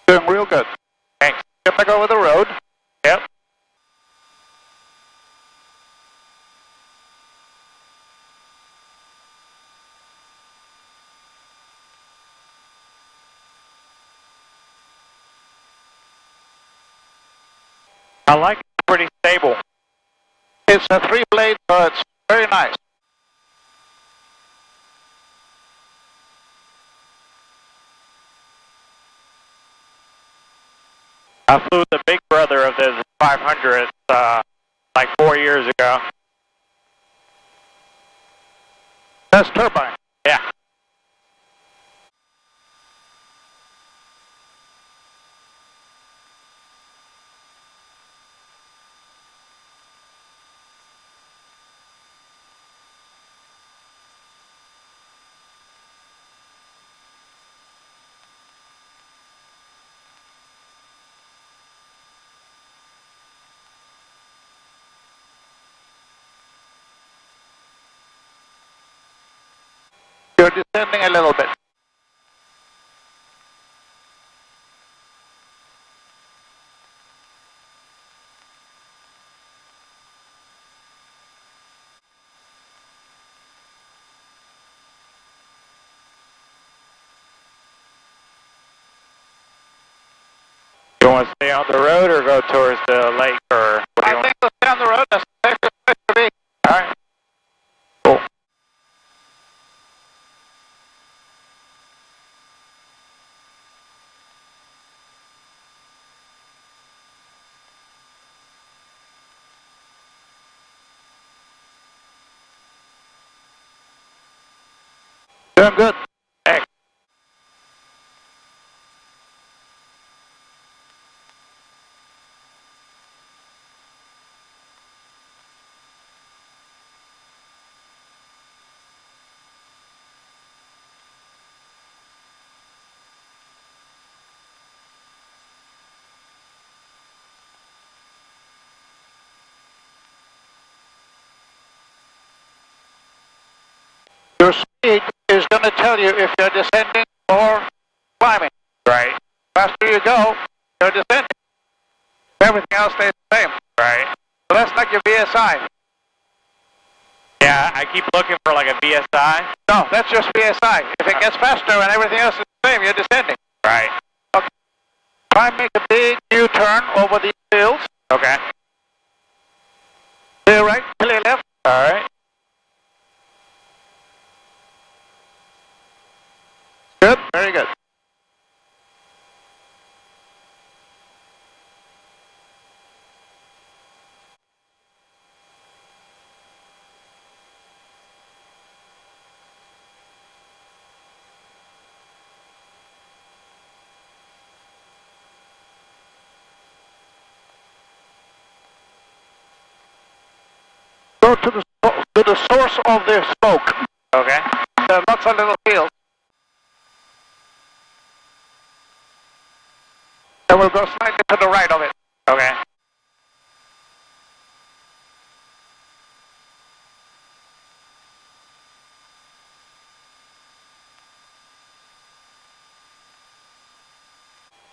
Doing real good. Thanks. Get back over the road. Yep. I like it. Pretty stable. It's a 3-blade, so it's very nice. I flew the big brother of the 500 like 4 years ago. That's turbine. Yeah. You're descending a little bit. You want to stay on the road or go towards the lake, or what do you I want? think we'll stay on the road. That's the safest place to be. All right. Cool. Doing good. Thanks. Your speed is going to tell you if you're descending or climbing. Right. The faster you go, you're descending. Everything else stays the same. Right. So that's like your VSI. Yeah, I keep looking for like a VSI. No, that's just VSI. If it gets faster and everything else is the same, you're descending. Right. Okay. Try and make a big U-turn over these fields. Okay. Clear right, clear left. All right. Good, very good. Go to the source of the smoke. Okay. There are lots of little fields. And we'll go slightly to the right of it. Okay.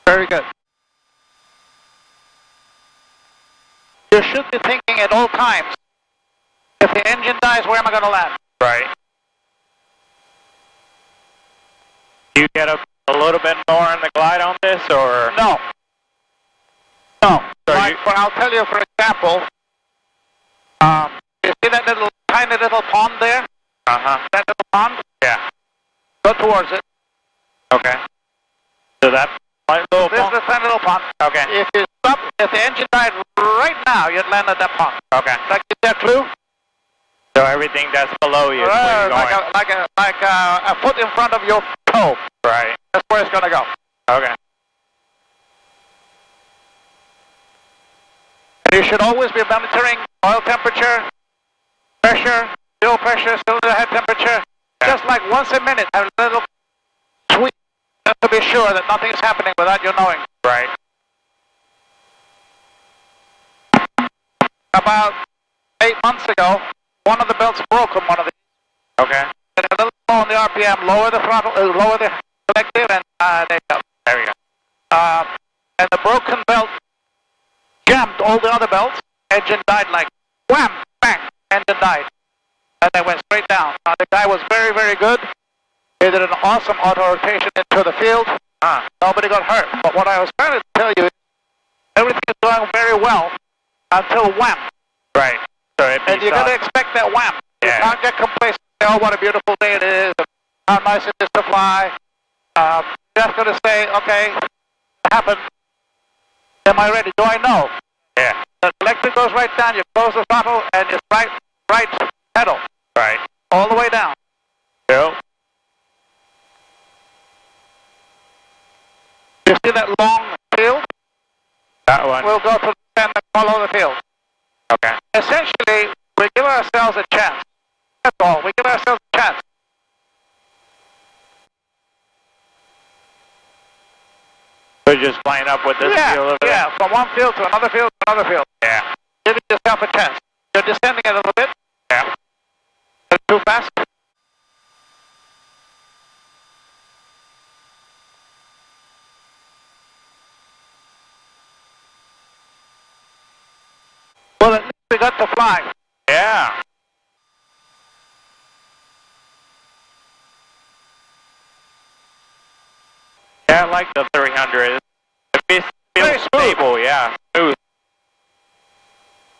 Very good. You should be thinking at all times, if the engine dies, where am I going to land? Right. Do you get a little bit more in the glide on this, or? No. No. So I'll tell you, for example, you see that little tiny little pond there? Uh-huh. That little pond? Yeah. Go towards it. Okay. So that little This is the tiny little pond. Okay. If you stop, if the engine died right now, you'd land at that pond. Okay. That gives that clue? So everything that's below you is where you're going. Like a foot in front of your toe. Right. That's where it's going to go. Okay. And you should always be monitoring oil temperature, pressure, fuel pressure, cylinder head temperature. Yeah. Just like once a minute, have a little tweak just to be sure that nothing is happening without you knowing. Right. About 8 months ago, one of the belts broke on one of these. Okay. And a little low on the RPM, lower the throttle, lower the collective, and they fell. There we go. and the broken belt jammed all the other belts. Engine died like wham, bang, engine died. And they went straight down. Now the guy was very, very good. He did an awesome auto rotation into the field. Nobody got hurt. But what I was trying to tell you is everything is going very well until wham. Right. So it And you got to expect that wham. Yeah. You can't get complacent. Say, oh, what a beautiful day it is. How nice it is to fly. You have to say, okay, it happened. Am I ready? Do I know? Yeah. The selector goes right down. You close the throttle and you right pedal. Right. All the way down. Yep. You see that long field? That one. We'll go to the stand and follow the field. Okay. Essentially, we give ourselves a chance. That's all. We give ourselves a chance. So just line up with this field over Yeah, from one field to another field to another field. there? Yeah. Giving yourself a chance. You're descending it a little bit. Yeah. Too fast. Well, at least we got to fly. Yeah. Yeah, I like the 300. It feels Very smooth. stable, yeah. Smooth.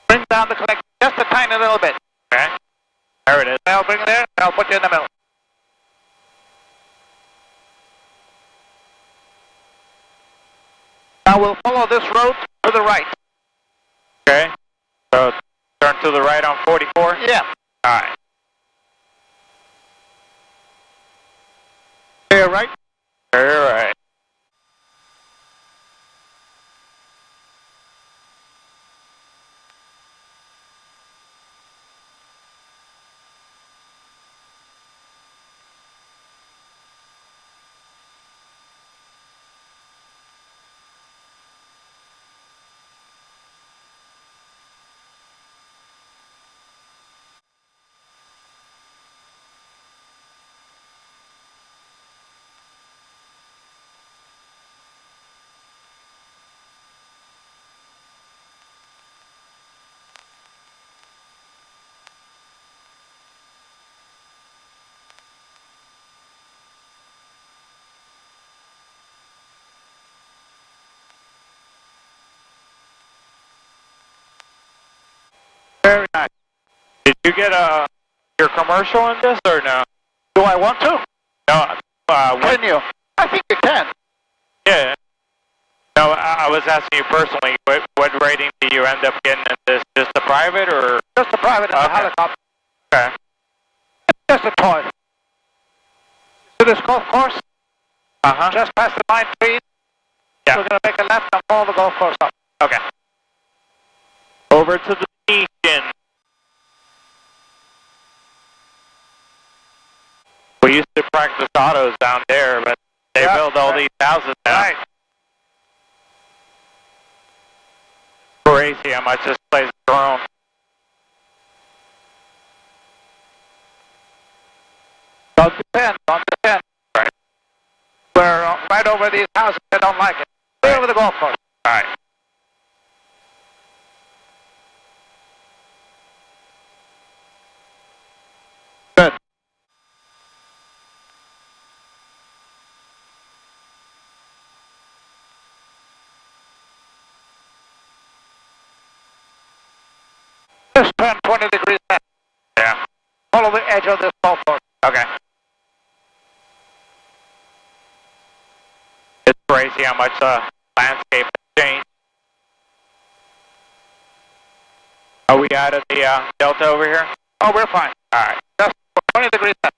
Bring down the collector just a tiny little bit. Okay. There it is. I'll bring it there. I'll put you in the middle. Now we'll follow this road to the right. Okay. So turn to the right on 44? Yeah. Alright. Clear right. Alright. Very nice. Did you get your commercial in this or no? Do I want to? No. What, Can you? I think you can. yeah. No, I was asking you personally, what rating do you end up getting in this? Just a private or? Just a private and a helicopter. Okay. Just a toy. To this golf course, Uh-huh. just past the pine trees. Yeah. We're going to make a left and follow the golf course up. Okay. Over to the beacon. We used to practice autos down there, but they Yeah, build all right. these houses now. Right. Crazy how much this place has grown. Don't depend. Right. We're right over these houses. I don't like it. Stay over the golf course. All right. Good. Just turn 20 degrees left. Yeah. Follow the edge of this golf course. Okay. It's crazy how much landscape has changed. Are we out of the delta over here? Oh, we're fine. All right. Just 20 degrees left.